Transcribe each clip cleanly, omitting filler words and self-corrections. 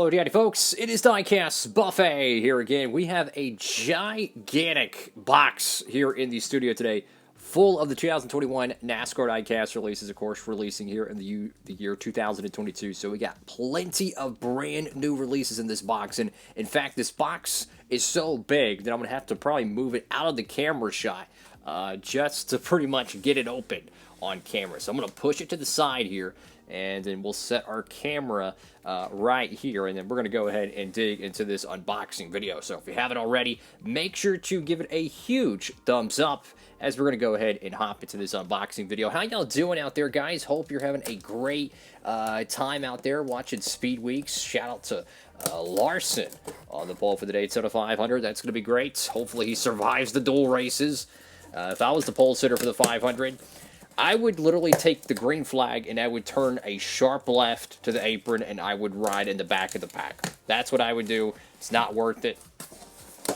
Hello, Daddy folks. It is Diecastbuffet here again. We have a gigantic box here in the studio today, full of the 2021 NASCAR Diecast releases, of course, releasing here in the year 2022. So we got plenty of brand new releases in this box, and in fact, this box is so big that I'm gonna have to probably move it out of the camera shot just to pretty much get it open on camera. So I'm gonna push it to the side here, and then we'll set our camera right here, and then we're going to go ahead and dig into this unboxing video. So if you haven't already, make sure to give it a huge thumbs up as we're going to go ahead and hop into this unboxing video. How y'all doing out there, guys? Hope you're having a great time out there watching Speed Weeks. Shout out to Larson on the pole for the Daytona 500. That's going to be great. Hopefully he survives the dual races. If I was the pole sitter for the 500, I would literally take the green flag and I would turn a sharp left to the apron and I would ride in the back of the pack. That's what I would do. It's not worth it.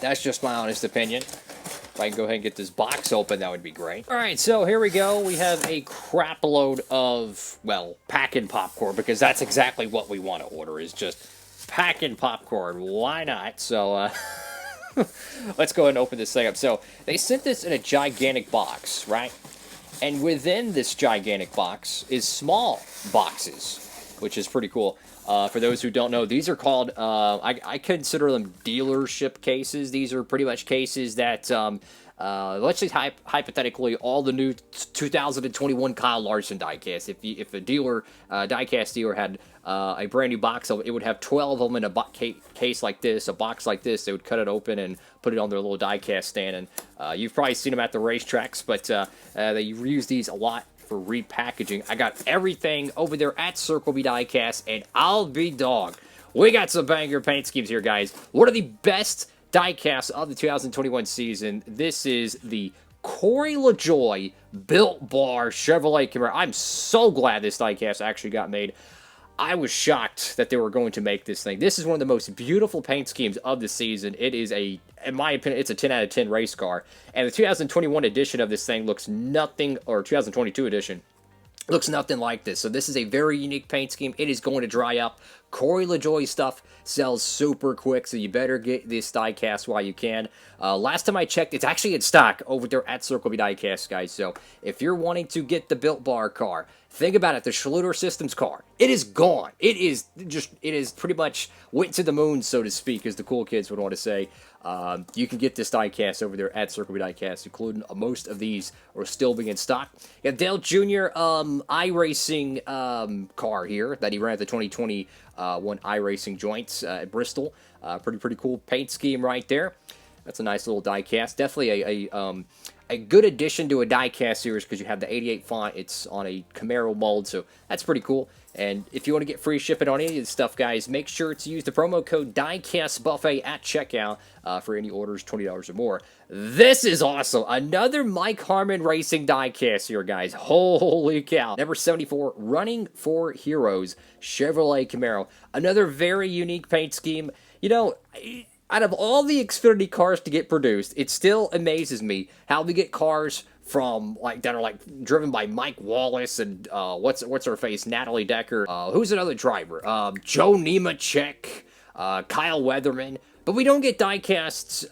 That's just my honest opinion. If I can go ahead and get this box open, that would be great. All right, so here we go. We have a crap load of, well, packing popcorn, because that's exactly what we want to order, is just packing popcorn. Why not? So, let's go ahead and open this thing up. So, they sent this in a gigantic box, right? And within this gigantic box is small boxes, which is pretty cool. For those who don't know, these are called, I consider them dealership cases. These are pretty much cases that, let's say hypothetically, all the new 2021 Kyle Larson diecast. If a dealer, diecast dealer had a brand new box, it would have 12 of them in a case like this, a box like this. They would cut it open and put it on their little diecast stand. And you've probably seen them at the racetracks, but they use these a lot for repackaging. I got everything over there at Circle B Diecast, and I'll be dog. We got some banger paint schemes here, guys. One of the best diecasts of the 2021 season. This is the Corey LaJoie Built Bar Chevrolet Camaro. I'm so glad this diecast actually got made. I was shocked that they were going to make this thing. This is one of the most beautiful paint schemes of the season. It is in my opinion, it's a 10 out of 10 race car. And the 2021 edition of this thing looks nothing, or 2022 edition, looks nothing like this. So this is a very unique paint scheme. It is going to dry up. Corey LaJoie stuff sells super quick, so you better get this diecast while you can. Last time I checked, it's actually in stock over there at Circle B Diecast, guys. So if you're wanting to get the Built Bar car, think about it. The Schluter Systems car, it is gone. It is pretty much went to the moon, so to speak, as the cool kids would want to say. You can get this diecast over there at Circle B Diecast, including most of these are still being in stock. You got Dale Jr. iRacing car here that he ran at the 2021 iRacing joints at Bristol. Pretty cool paint scheme right there. That's a nice little diecast. Definitely a good addition to a diecast series, because you have the 88 font. It's on a Camaro mold, so that's pretty cool. And if you want to get free shipping on any of this stuff, guys, make sure to use the promo code DIECASTBuffet at checkout for any orders $20 or more. This is awesome. Another Mike Harmon Racing diecast here, guys. Holy cow. Number 74, Running for Heroes Chevrolet Camaro. Another very unique paint scheme. You know, out of all the Xfinity cars to get produced, it still amazes me how we get cars from that are driven by Mike Wallace and what's her face, Natalie Decker. Who's another driver? Joe Nemechek, Kyle Weatherman. But we don't get diecasts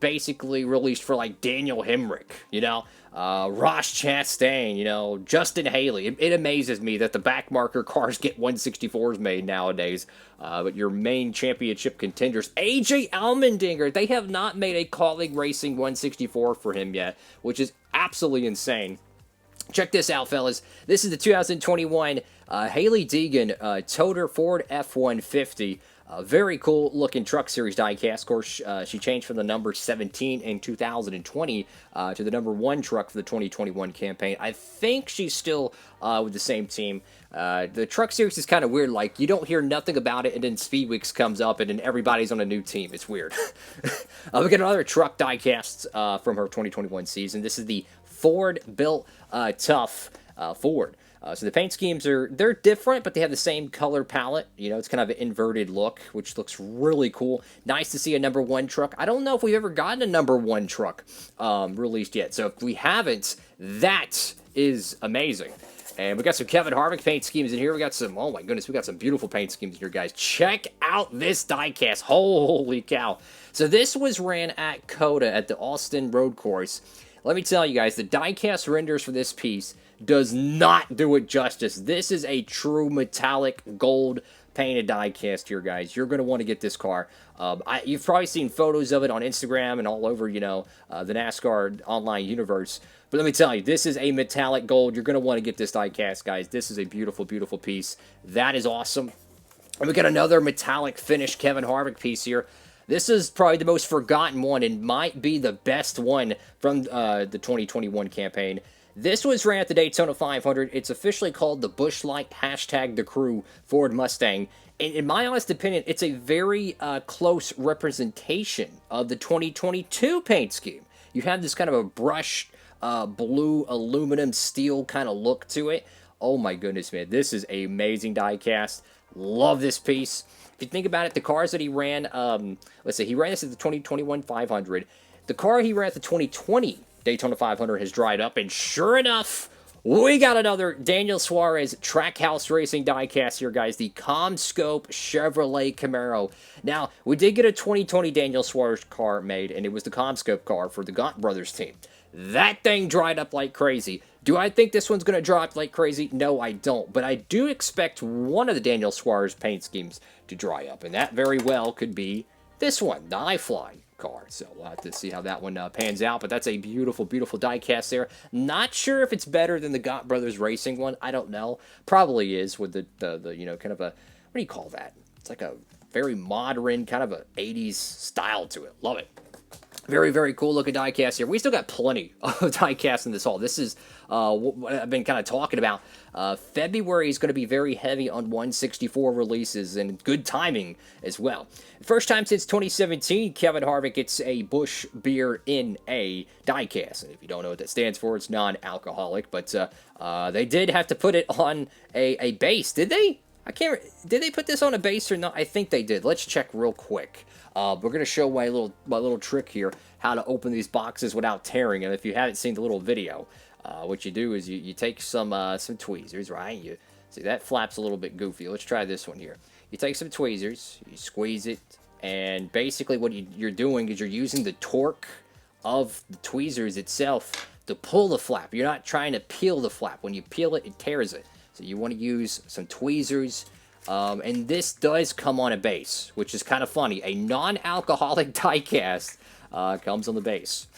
basically released for Daniel Hemrick, you know, Ross Chastain, you know, Justin Haley. It amazes me that the backmarker cars get 164s made nowadays. But your main championship contenders, AJ Allmendinger, they have not made a Colleague Racing 164 for him yet, which is absolutely insane. Check this out, fellas. This is the 2021 Haley Deegan Toter Ford F-150. Very cool looking Truck Series diecast. Of course, she changed from the number 17 in 2020 to the number 1 truck for the 2021 campaign. I think she's still with the same team. The Truck Series is kind of weird. You don't hear nothing about it, and then Speed Weeks comes up, and then everybody's on a new team. It's weird. We got another truck diecast from her 2021 season. This is the Ford Built Tough Ford. So the paint schemes they're different, but they have the same color palette. You know, it's kind of an inverted look, which looks really cool. Nice to see a number 1 truck. I don't know if we've ever gotten a number 1 truck released yet. So if we haven't, that is amazing. And we got some Kevin Harvick paint schemes in here. We got some, oh my goodness, we got some beautiful paint schemes in here, guys. Check about this diecast. Holy cow. So this was ran at COTA at the Austin Road Course. Let me tell you guys, the diecast renders for this piece does not do it justice. This is a true metallic gold painted diecast here, guys. You're going to want to get this car. You've probably seen photos of it on Instagram and all over, the NASCAR online universe. But let me tell you, this is a metallic gold. You're going to want to get this diecast, guys. This is a beautiful, beautiful piece. That is awesome. And we got another metallic finish Kevin Harvick piece here. This is probably the most forgotten one and might be the best one from the 2021 campaign. This was ran at the Daytona 500. It's officially called the Busch Light # The Crew Ford Mustang. And in my honest opinion, it's a very close representation of the 2022 paint scheme. You have this kind of a brushed blue aluminum steel kind of look to it. Oh my goodness, man. This is an amazing diecast. Love this piece. If you think about it, the cars that he ran, let's see, he ran this at the 2021 500. The car he ran at the 2020 Daytona 500 has dried up, and sure enough, we got another Daniel Suarez Trackhouse Racing diecast here, guys. The ComScope Chevrolet Camaro. Now, we did get a 2020 Daniel Suarez car made, and it was the ComScope car for the Gaunt Brothers team. That thing dried up like crazy. Do I think this one's going to dry up like crazy? No, I don't. But I do expect one of the Daniel Suarez paint schemes to dry up, and that very well could be this one, the iFly car. So we'll have to see how that one pans out, but that's a beautiful, beautiful diecast there. Not sure if it's better than the Gaunt Brothers Racing one. I don't know. Probably is with the kind of a, what do you call that? It's like a very modern, kind of a 80s style to it. Love it. Very, very cool looking diecast here. We still got plenty of diecast in this haul. This is what I've been kind of talking about. February is going to be very heavy on 164 releases and good timing as well. First time since 2017, Kevin Harvick gets a Busch Beer in a diecast. And if you don't know what that stands for, it's non-alcoholic. But they did have to put it on a base. Did they? Did they put this on a base or not? I think they did. Let's check real quick. We're going to show my little trick here, how to open these boxes without tearing. And if you haven't seen the little video, what you do is you take some tweezers, right? You see that flap's a little bit goofy. Let's try this one here. You take some tweezers, you squeeze it, and basically what you're doing is you're using the torque of the tweezers itself to pull the flap. You're not trying to peel the flap. When you peel it, it tears it. So you want to use some tweezers. And this does come on a base, which is kind of funny. A non-alcoholic diecast comes on the base.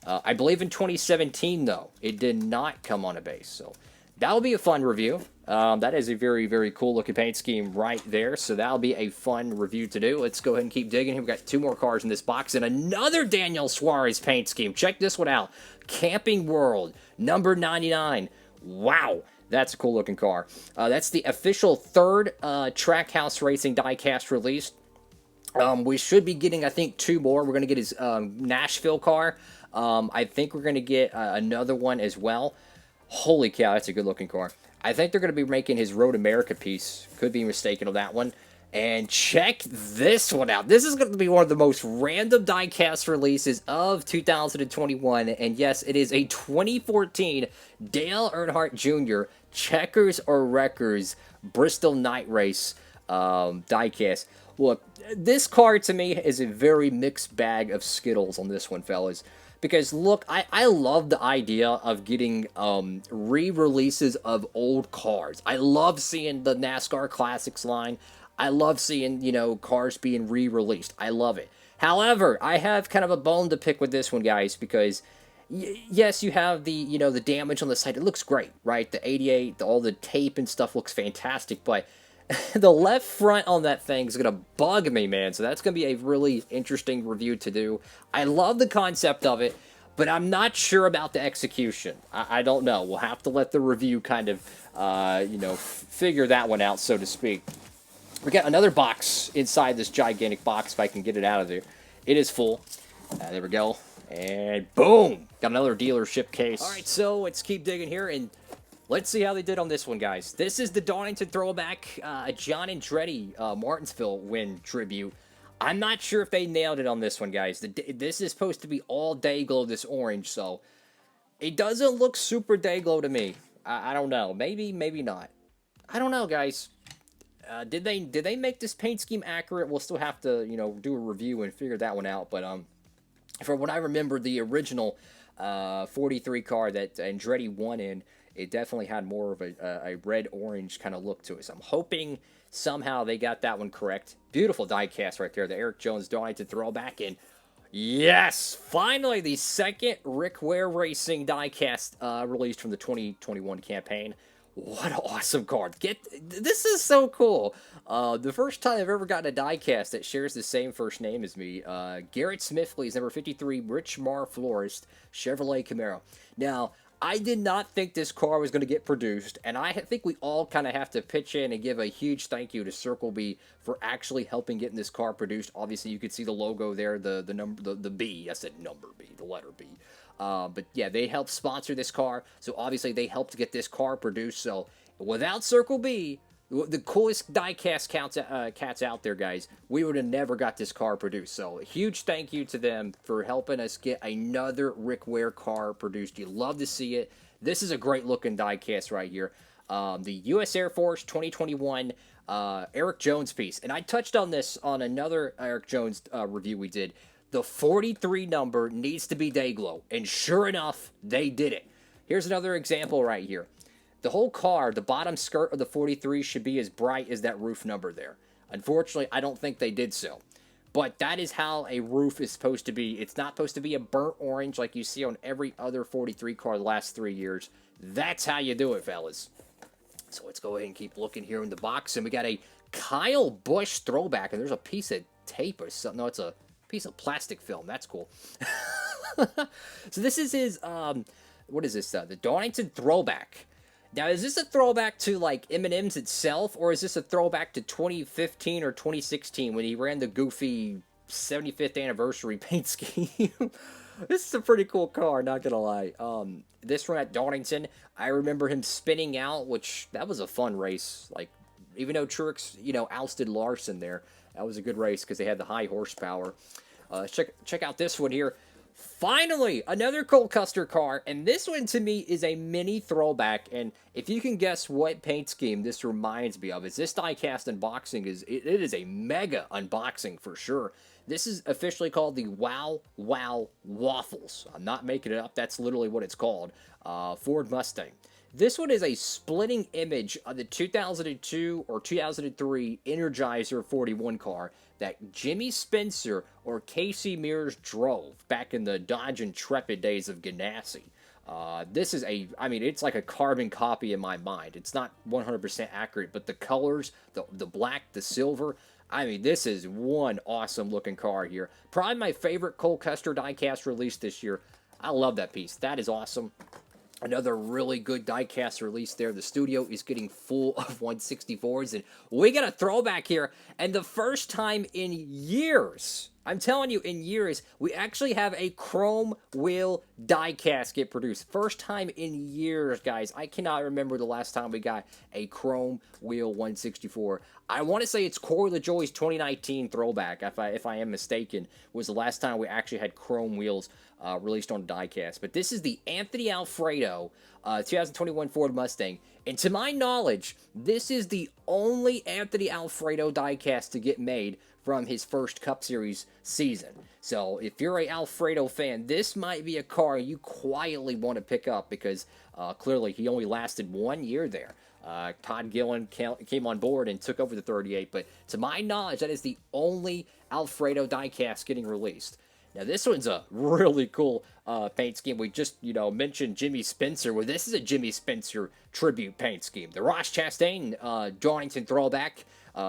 I believe in 2017, though, it did not come on a base. So that'll be a fun review. That is a very, very cool-looking paint scheme right there. So that'll be a fun review to do. Let's go ahead and keep digging here. We've got two more cars in this box and another Daniel Suarez paint scheme. Check this one out. Camping World, number 99. Wow. That's a cool-looking car. That's the official third Trackhouse Racing diecast released. We should be getting, I think, two more. We're going to get his Nashville car. I think we're going to get another one as well. Holy cow, that's a good-looking car. I think they're going to be making his Road America piece. Could be mistaken on that one. And check this one out. This is going to be one of the most random diecast releases of 2021. And yes, it is a 2014 Dale Earnhardt Jr. Checkers or Wreckers Bristol Night Race diecast. Look, this car to me is a very mixed bag of Skittles on this one, fellas. Because, look, I love the idea of getting re-releases of old cars. I love seeing the NASCAR Classics line. I love seeing, cars being re-released. I love it. However, I have kind of a bone to pick with this one, guys, because, yes, you have the, the damage on the side. It looks great, right? The 88, all the tape and stuff looks fantastic, but the left front on that thing is going to bug me, man. So that's going to be a really interesting review to do. I love the concept of it, but I'm not sure about the execution. I don't know. We'll have to let the review kind of, figure that one out, so to speak. We got another box inside this gigantic box, if I can get it out of there. It is full. There we go. And boom! Got another dealership case. All right, so let's keep digging here, and let's see how they did on this one, guys. This is the Donington Throwback, John Andretti Martinsville win tribute. I'm not sure if they nailed it on this one, guys. This is supposed to be all day glow, this orange, so it doesn't look super day glow to me. I don't know. Maybe, maybe not. I don't know, guys. Did they make this paint scheme accurate? We'll still have to do a review and figure that one out. But from what I remember, the original 43 car that Andretti won in, it definitely had more of a red-orange kind of look to it. So I'm hoping somehow they got that one correct. Beautiful diecast right there. The Eric Jones Darlington Throwback. And yes, finally the second Rick Ware Racing diecast released from the 2021 campaign. What an awesome card. This is so cool. The first time I've ever gotten a diecast that shares the same first name as me. Garrett Smithley's number 53, Rich Mar Florist, Chevrolet Camaro. Now, I did not think this car was going to get produced, and I think we all kind of have to pitch in and give a huge thank you to Circle B for actually helping getting this car produced. Obviously, you could see the logo there, the number, the B. I said number B, the letter B. But yeah, they helped sponsor this car, so obviously they helped get this car produced. So without Circle B, the coolest diecast cats out there, guys, we would have never got this car produced. So a huge thank you to them for helping us get another Rick Ware car produced. You love to see it. This is a great looking diecast right here. The U.S. Air Force 2021 Eric Jones piece, and I touched on this on another Eric Jones review we did. The 43 number needs to be day glow, and sure enough, they did it. Here's another example right here. The whole car, the bottom skirt of the 43 should be as bright as that roof number there. Unfortunately, I don't think they did so. But that is how a roof is supposed to be. It's not supposed to be a burnt orange like you see on every other 43 car the last 3 years. That's how you do it, fellas. So let's go ahead and keep looking here in the box. And we got a Kyle Busch throwback. And there's a piece of tape or something. No, it's a piece of plastic film. That's cool. So this is his, what is this? The Darlington Throwback. Now, is this a throwback to, like, M&M's itself, or is this a throwback to 2015 or 2016 when he ran the goofy 75th anniversary paint scheme? This is a pretty cool car, not gonna lie. This one at Darlington, I remember him spinning out, which, that was a fun race. Like, even though Truex, ousted Larson there, that was a good race because they had the high horsepower. Check out this one here. Finally, another Cole Custer car, and this one to me is a mini throwback, and if you can guess what paint scheme this reminds me of, is this diecast unboxing it is a mega unboxing for sure. This is officially called the Wow Wow Waffles. I'm not making it up, that's literally what it's called. Ford Mustang. This one is a splitting image of the 2002 or 2003 Energizer 41 car that Jimmy Spencer or Casey Mears drove back in the Dodge Intrepid days of Ganassi. This is it's like a carbon copy in my mind. It's not 100% accurate, but the colors, the black, the silver, this is one awesome looking car here. Probably my favorite Cole Custer diecast release this year. I love that piece. That is awesome. Another really good diecast release there. The studio is getting full of 164s, and we got a throwback here. And the first time in years, I'm telling you, in years, we actually have a chrome wheel diecast get produced. First time in years, guys. I cannot remember the last time we got a chrome wheel 164. I want to say it's Corey LaJoie's 2019 throwback, if I am mistaken, was the last time we actually had chrome wheels released on diecast. But this is the Anthony Alfredo 2021 Ford Mustang. And to my knowledge, this is the only Anthony Alfredo diecast to get made from his first Cup Series season. So if you're a Alfredo fan, this might be a car you quietly want to pick up because clearly he only lasted 1 year there. Todd Gillen came on board and took over the 38, but to my knowledge, that is the only Alfredo diecast getting released. Now, this one's a really cool paint scheme. We just, mentioned Jimmy Spencer. Well, this is a Jimmy Spencer tribute paint scheme. The Ross Chastain Darlington throwback.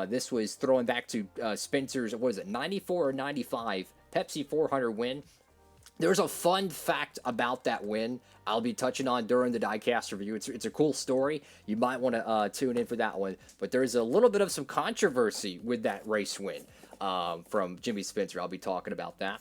This was throwing back to Spencer's, 94 or 95 Pepsi 400 win. There's a fun fact about that win I'll be touching on during the diecast review. It's a cool story. You might want to tune in for that one. But there's a little bit of some controversy with that race win from Jimmy Spencer. I'll be talking about that.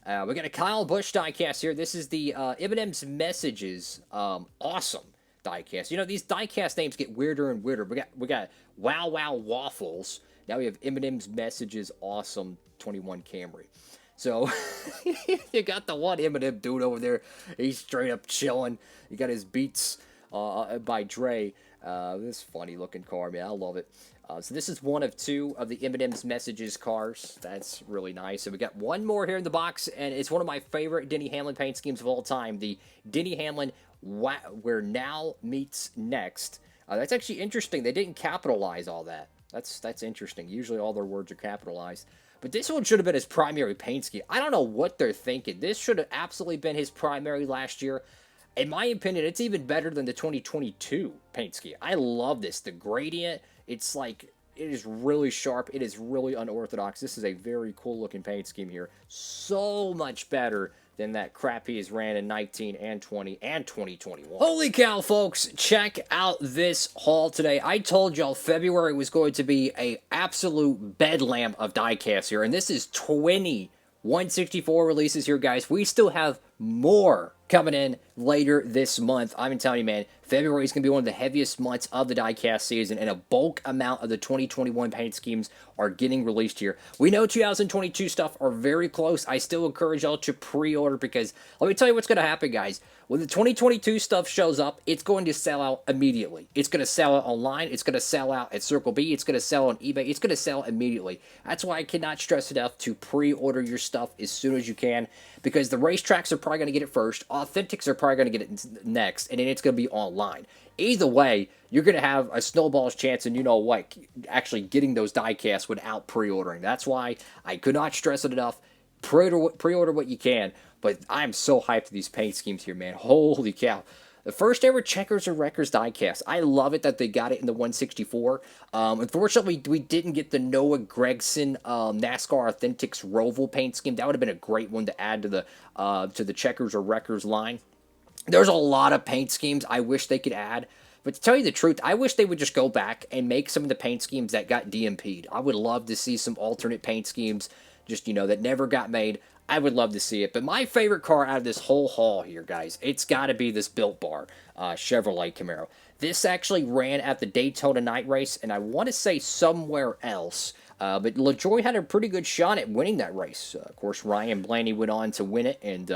We got a Kyle Busch diecast here. This is the M&M's Messages awesome diecast. These diecast names get weirder and weirder. We got Wow Wow Waffles. Now we have M&M's Messages awesome 21 Camry. So, you got the one M&M dude over there. He's straight up chilling. He got his Beats by Dre. This funny looking car, man. I love it. So this is one of two of the M&M's Messages cars. That's really nice. So we got one more here in the box, and it's one of my favorite Denny Hamlin paint schemes of all time. The Denny Hamlin Where Now Meets Next. That's actually interesting. They didn't capitalize all that. That's interesting. Usually all their words are capitalized. But this one should have been his primary paint scheme. I don't know what they're thinking. This should have absolutely been his primary last year. In my opinion, it's even better than the 2022 paint scheme. I love this. The gradient, it's like, it is really sharp. It is really unorthodox. This is a very cool looking paint scheme here. So much better than that crap he has ran in 19 and 20 and 2021. Holy cow, folks. Check out this haul today. I told y'all February was going to be a absolute bedlam of diecast here, and this is 20 164 releases here, guys. We still have more coming in later this month. I'm telling you, man, February is going to be one of the heaviest months of the diecast season, and a bulk amount of the 2021 paint schemes are getting released here. We know 2022 stuff are very close. I still encourage y'all to pre-order, because let me tell you what's going to happen, guys. When the 2022 stuff shows up, it's going to sell out immediately. It's going to sell out online. It's going to sell out at Circle B. It's going to sell on eBay. It's going to sell immediately. That's why I cannot stress enough to pre-order your stuff as soon as you can, because the racetracks are probably going to get it first. Authentics are probably going to get it next, and then it's going to be online. Either way, you're going to have a snowball's chance, and you know what, actually getting those diecasts without pre-ordering. That's why I could not stress it enough. Pre-order what you can. But I'm so hyped for these paint schemes here, man. Holy cow. The first ever Checkers or Wreckers diecast. I love it that they got it in the 164. Unfortunately, we didn't get the Noah Gragson NASCAR Authentics Roval paint scheme. That would have been a great one to add to the Checkers or Wreckers line. There's a lot of paint schemes I wish they could add. But to tell you the truth, I wish they would just go back and make some of the paint schemes that got DMP'd. I would love to see some alternate paint schemes, just, you know, that never got made. I would love to see it. But my favorite car out of this whole haul here, guys, it's got to be this Built Bar Chevrolet Camaro. This actually ran at the Daytona night race, and I want to say somewhere else. But LaJoie had a pretty good shot at winning that race. Of course, Ryan Blaney went on to win it and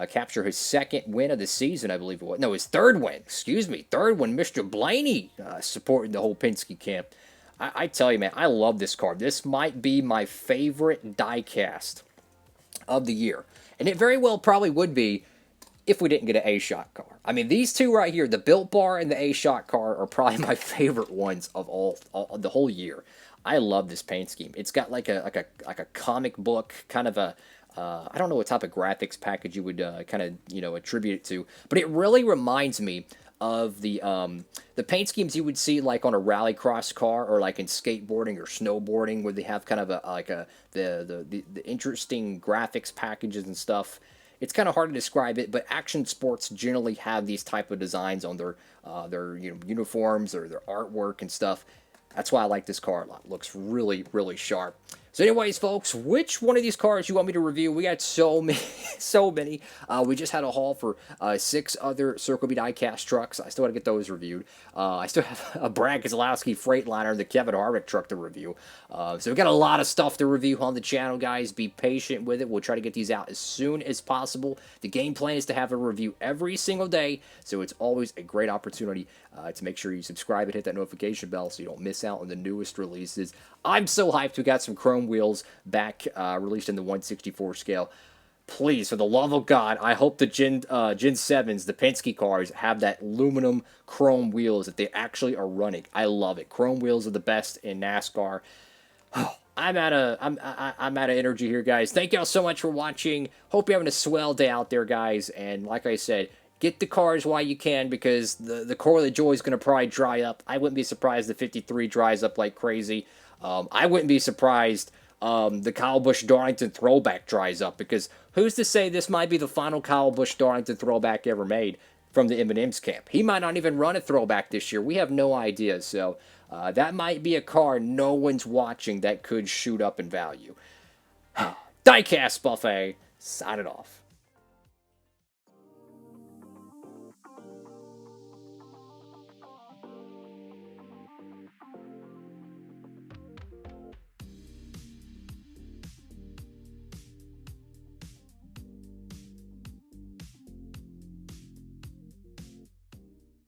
capture his second win of the season, I believe it was. No, his third win. Excuse me. Third one. Mr. Blaney supporting the whole Penske camp. I tell you, man, I love this car. This might be my favorite diecast of the year. And it very well probably would be if we didn't get an A-Shot car. I mean, these two right here, the Built Bar and the A-Shot car, are probably my favorite ones of all the whole year. I love this paint scheme. It's got like a comic book kind of a I don't know what type of graphics package you would kind of, you know, attribute it to, but it really reminds me of the paint schemes you would see like on a rallycross car, or like in skateboarding or snowboarding, where they have kind of the interesting graphics packages and stuff. It's kind of hard to describe it, but action sports generally have these type of designs on their uniforms or their artwork and stuff. That's why I like this car a lot. It looks really, really sharp. So anyways, folks, which one of these cars you want me to review? We got so many, so many. We just had a haul for 6 other Circle B diecast trucks. I still got to get those reviewed. I still have a Brad Keselowski Freightliner and the Kevin Harvick truck to review. So we got a lot of stuff to review on the channel, guys. Be patient with it. We'll try to get these out as soon as possible. The game plan is to have a review every single day, so it's always a great opportunity to make sure you subscribe and hit that notification bell so you don't miss out on the newest releases. I'm so hyped. We got some chrome wheels back, released in the 164 scale. Please, for the love of God, I hope the Gen 7s, the Penske cars, have that aluminum chrome wheels that they actually are running. I love it. Chrome wheels are the best in NASCAR. Oh, I'm out of energy here, guys. Thank y'all so much for watching. Hope you're having a swell day out there, guys. And like I said, get the cars while you can, because the core of the joy is going to probably dry up. I wouldn't be surprised if 53 dries up like crazy. I wouldn't be surprised the Kyle Busch Darlington Throwback dries up, because who's to say this might be the final Kyle Busch Darlington Throwback ever made from the M&M's camp? He might not even run a Throwback this year. We have no idea. So that might be a car no one's watching that could shoot up in value. Diecast Buffet, sign it off.